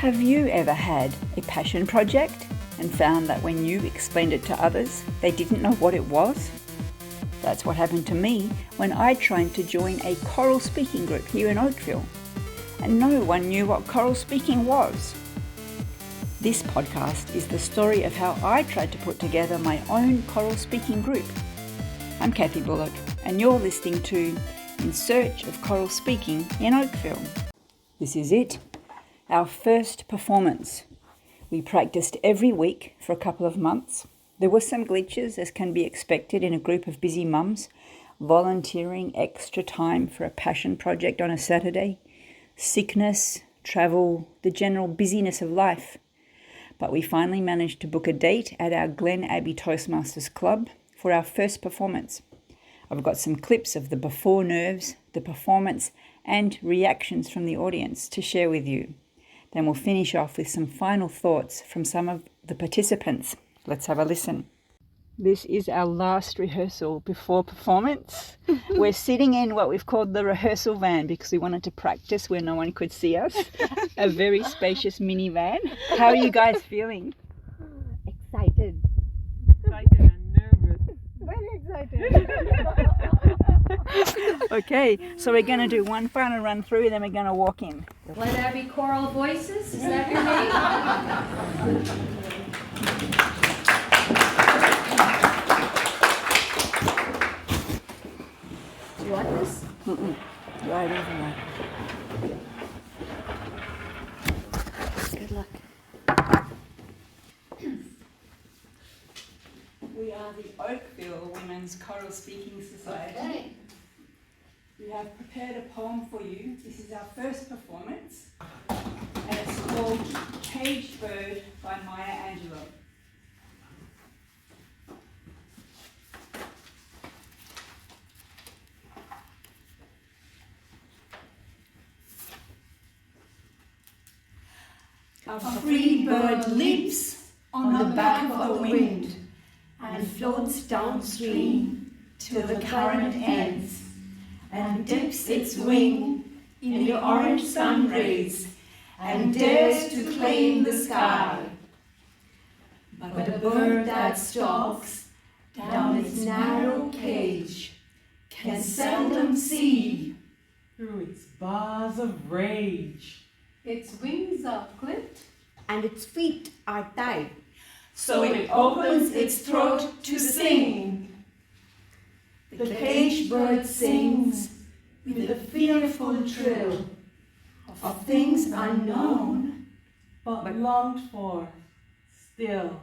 Have you ever had a passion project and found that when you explained it to others, they didn't know what it was? That's what happened to me when I tried to join a choral speaking group here in Oakville, and no one knew what choral speaking was. This podcast is the story of how I tried to put together my own choral speaking group. I'm Kathy Bullock, and you're listening to In Search of Choral Speaking in Oakville. This is it, our first performance. We practiced every week for a couple of months. There were some glitches, as can be expected in a group of busy mums, volunteering extra time for a passion project on a Saturday, sickness, travel, the general busyness of life. But we finally managed to book a date at our Glen Abbey Toastmasters Club for our first performance. I've got some clips of the before nerves, the performance, and reactions from the audience to share with you. Then we'll finish off with some final thoughts from some of the participants. Let's have a listen. This is our last rehearsal before performance. We're sitting in what we've called the rehearsal van because we wanted to practice where no one could see us. A very spacious minivan. How are you guys feeling? Excited. Excited and nervous. Very excited. Okay, so we're going to do one final run through, then we're going to walk in. Glen Abbey Choral Voices, is that your name? Do you want this? Right over there. Good luck. We are the Oakville Women's Choral Speaking Society. Okay. We have prepared a poem for you. This is our first performance, and it's called Caged Bird by Maya Angelou. A free bird leaps on the back of the wind and floats downstream till the current ends and dips its wing in the orange sun rays and dares to claim the sky. But a bird that stalks down its narrow cage can seldom see Through its bars of rage. Its wings are clipped And its feet are tied. so it opens its throat to sing. The caged bird sings with a fearful trill of things unknown, But longed for, still.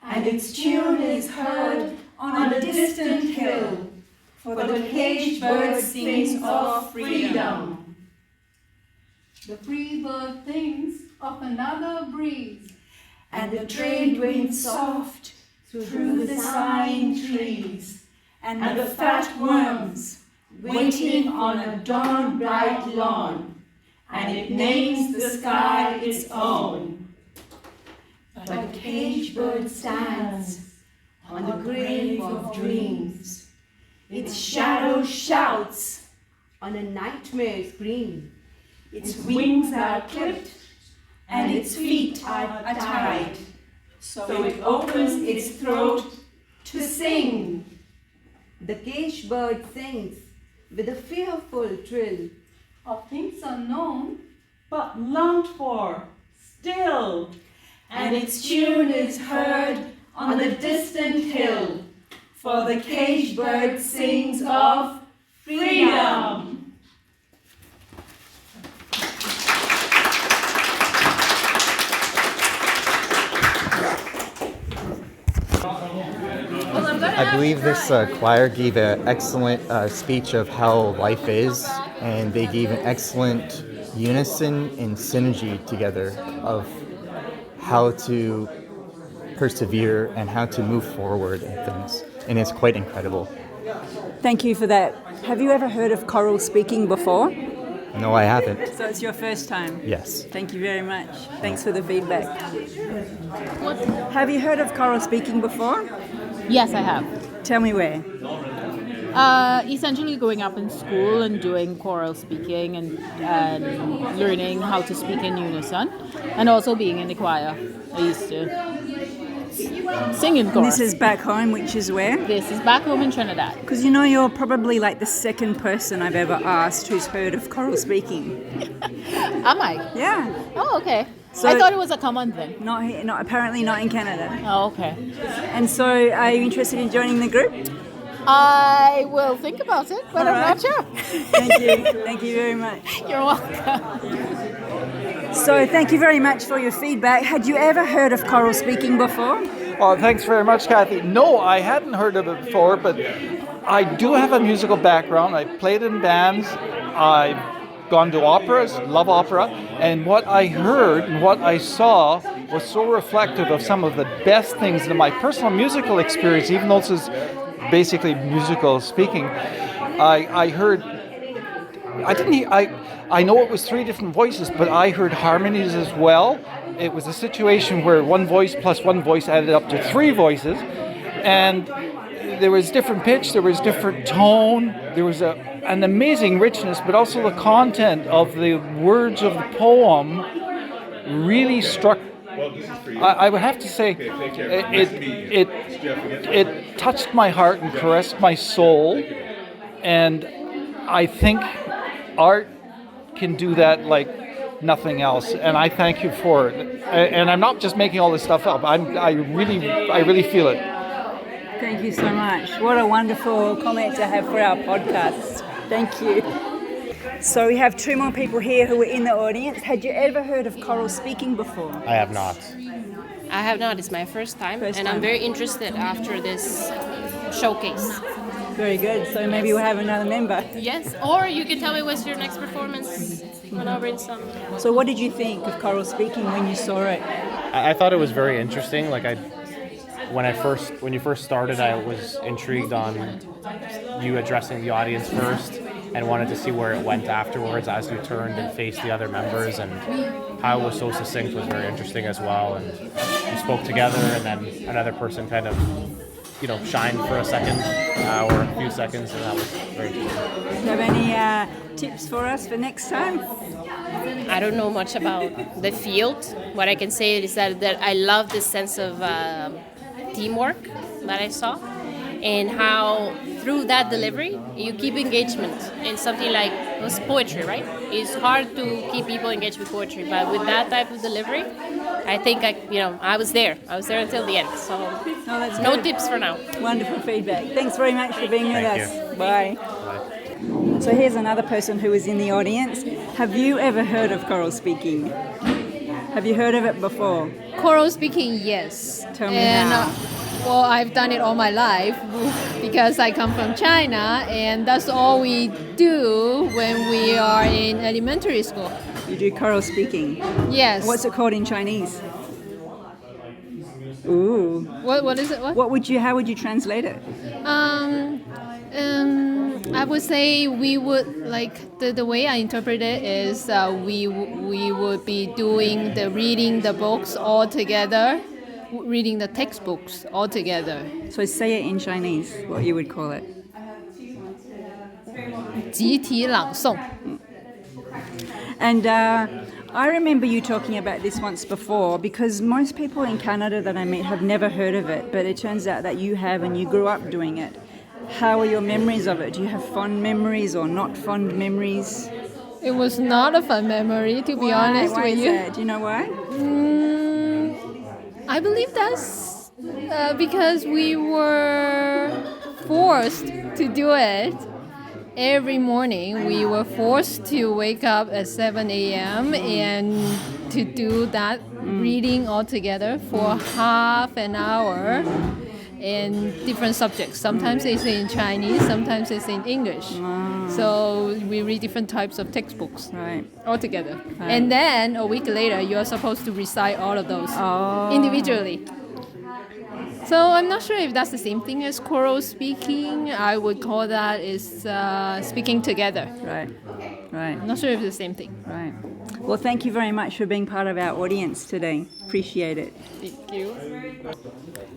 and its tune is heard on a distant hill, for the caged bird sings of freedom. the free bird thinks of another breeze. And the trade winds soft through the sighing trees, and the fat worms waiting on a dawn-bright lawn, and it names the sky its own. But a caged bird stands on the grave of dreams. Its shadow shouts, On a nightmare scream. its wings are clipped, and its feet are tied, so it opens its throat to sing. The caged bird sings with a fearful trill. Of things unknown, But longed for, still. And its tune is heard on the distant hill, for the caged bird sings of freedom. I believe this choir gave an excellent speech of how life is, and they gave an excellent unison and synergy together of how to persevere and how to move forward in things, and it's quite incredible. Thank you for that. Have you ever heard of choral speaking before? No, I haven't. So it's your first time? Yes. Thank you very much. Thanks for the feedback. Have you heard of choral speaking before? Yes, I have. Tell me where. Essentially growing up in school and doing choral speaking and learning how to speak in unison, and also being in the choir. I used to sing in And chorus. this is back home, which is where? This is back home in Trinidad. Because you know you're probably like the second person I've ever asked who's heard of choral speaking. Am I? Yeah. Oh, okay. So- I thought it was a common thing. Not here, apparently not in Canada. Oh, okay. And so are you interested in joining the group? I will think about it, but All I'm right. not sure. Thank you. Thank you very much. You're welcome. So thank you very much for your feedback. Had you ever heard of choral speaking before? Oh, thanks very much, Kathy. No, I hadn't heard of it before, but I do have a musical background. I played in bands. I've gone to operas, love opera, and what I heard and what I saw was so reflective of some of the best things in my personal musical experience, even though this is basically musical speaking. I heard, I know it was 3 different voices, but I heard harmonies as well. It was a situation where one voice plus one voice added up to 3 voices, and there was different pitch, there was different tone, there was an amazing richness, but also the content of the words of the poem really struck. I would have to say it touched my heart and caressed my soul, and I think art can do that like nothing else, and I thank you for it. And I'm not just making all this stuff up. I really feel it. Thank you so much. What a wonderful comment to have for our podcast. Thank you. So we have 2 more people here who were in the audience. Had you ever heard of choral speaking before? I have not. I have not. It's my first time, First and time. I'm very interested after this showcase. Very good. So maybe we'll have another member. Yes, or you can tell me what's your next performance when over in some. So what did you think of choral speaking when you saw it? I thought it was very interesting. Like when you first started, I was intrigued on you addressing the audience first, and wanted to see where it went afterwards as you turned and faced the other members, and how it was so succinct was very interesting as well. And you spoke together, and then another person kind of, shined for a second or a few seconds, and that was very interesting. Do you have any tips for us for next time? I don't know much about the field. What I can say is that I love this sense of teamwork that I saw, and how through that delivery you keep engagement in something like it was poetry, right? It's hard to keep people engaged with poetry, but with that type of delivery, I think I was there. I was there until the end. So that's no good. tips for now. Wonderful feedback. Thanks very much for being with Thank us. you. Bye. So here's another person who was in the audience. Have you ever heard of choral speaking? Have you heard of it before? Choral speaking, yes. Tell me and, how. Well, I've done it all my life because I come from China, and that's all we do when we are in elementary school. You do choral speaking? Yes. What's it called in Chinese? Ooh. What is it? How would you translate it? I would say we would like the way I interpret it is we would be doing reading the books all together, reading the textbooks all together. So say it in Chinese, what you would call it. 集体朗诵. And I remember you talking about this once before, because most people in Canada that I meet have never heard of it, but it turns out that you have, and you grew up doing it. How are your memories of it? Do you have fond memories or not fond memories? It was not a fun memory, to be honest Why with is you. that? Do you know why? I believe that's because we were forced to do it. Every morning we were forced to wake up at 7 a.m. and to do that reading all together for half an hour in different subjects. Sometimes it's in Chinese, sometimes it's in English. So we read different types of textbooks all together. Right. And then a week later, you are supposed to recite all of those individually. So I'm not sure if that's the same thing as choral speaking. I would call that is speaking together. Right. I'm not sure if it's the same thing. Right. Well, thank you very much for being part of our audience today. Appreciate it. Thank you.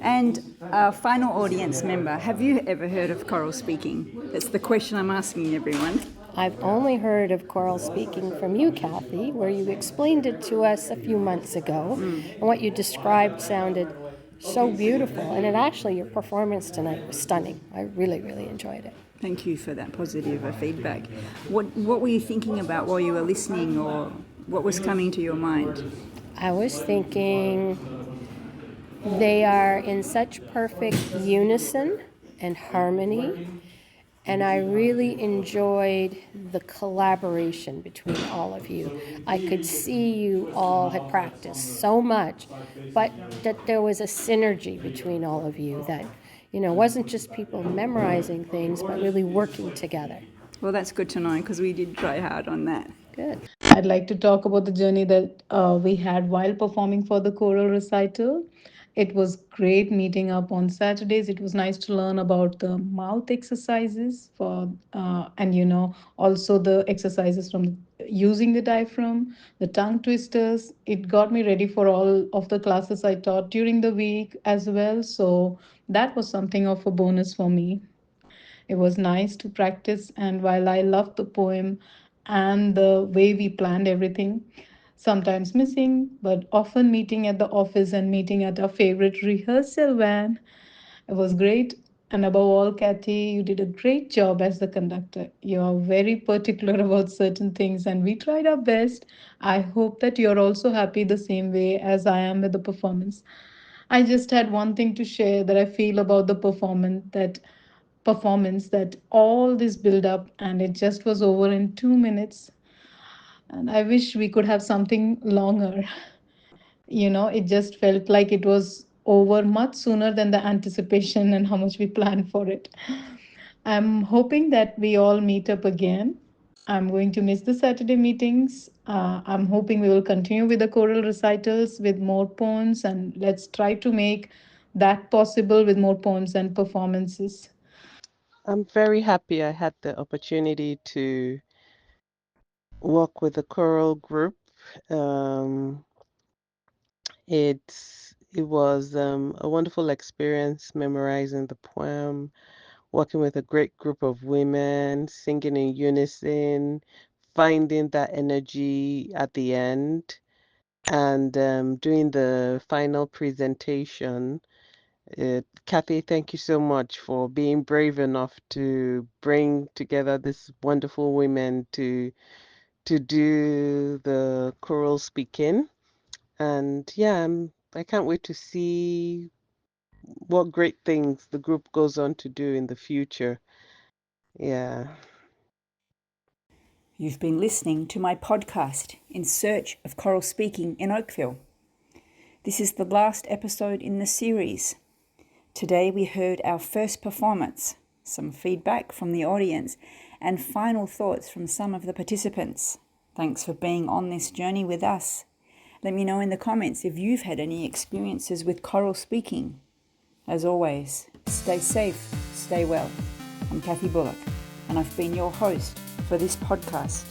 And our final audience member, have you ever heard of choral speaking? That's the question I'm asking everyone. I've only heard of choral speaking from you, Kathy, where you explained it to us a few months ago, and what you described sounded so beautiful. And actually, your performance tonight was stunning. I really, really enjoyed it. Thank you for that positive feedback. What were you thinking about while you were listening, or what was coming to your mind? I was thinking they are in such perfect unison and harmony, and I really enjoyed the collaboration between all of you. I could see you all had practiced so much, but that there was a synergy between all of you that, wasn't just people memorizing things, but really working together. Well, that's good to know, because we did try hard on that. Good. I'd like to talk about the journey that we had while performing for the choral recital. It was great meeting up on Saturdays. It was nice to learn about the mouth exercises and also the exercises from using the diaphragm, the tongue twisters. It got me ready for all of the classes I taught during the week as well. So that was something of a bonus for me. It was nice to practice, and while I loved the poem and the way we planned everything, sometimes missing, but often meeting at the office and meeting at our favorite rehearsal van, it was great. And above all, Kathy, you did a great job as the conductor. You are very particular about certain things, and we tried our best. I hope that you're also happy the same way as I am with the performance. I just had one thing to share that I feel about the performance that all this build up and it just was over in 2 minutes, and I wish we could have something longer. It just felt like it was over much sooner than the anticipation and how much we planned for it. I'm hoping that we all meet up again. I'm going to miss the Saturday meetings. I'm hoping we will continue with the choral recitals with more poems, and let's try to make that possible with more poems and performances. I'm very happy I had the opportunity to work with the choral group. Um, it was a wonderful experience memorizing the poem, working with a great group of women, singing in unison, finding that energy at the end, and doing the final presentation. Kathy, thank you so much for being brave enough to bring together these wonderful women to do the choral speaking. And yeah, I can't wait to see what great things the group goes on to do in the future. Yeah. You've been listening to my podcast, In Search of Choral Speaking in Oakville. This is the last episode in the series. Today we heard our first performance, some feedback from the audience, and final thoughts from some of the participants. Thanks for being on this journey with us. Let me know in the comments if you've had any experiences with choral speaking. As always, stay safe, stay well. I'm Kathy Bullock, and I've been your host for this podcast.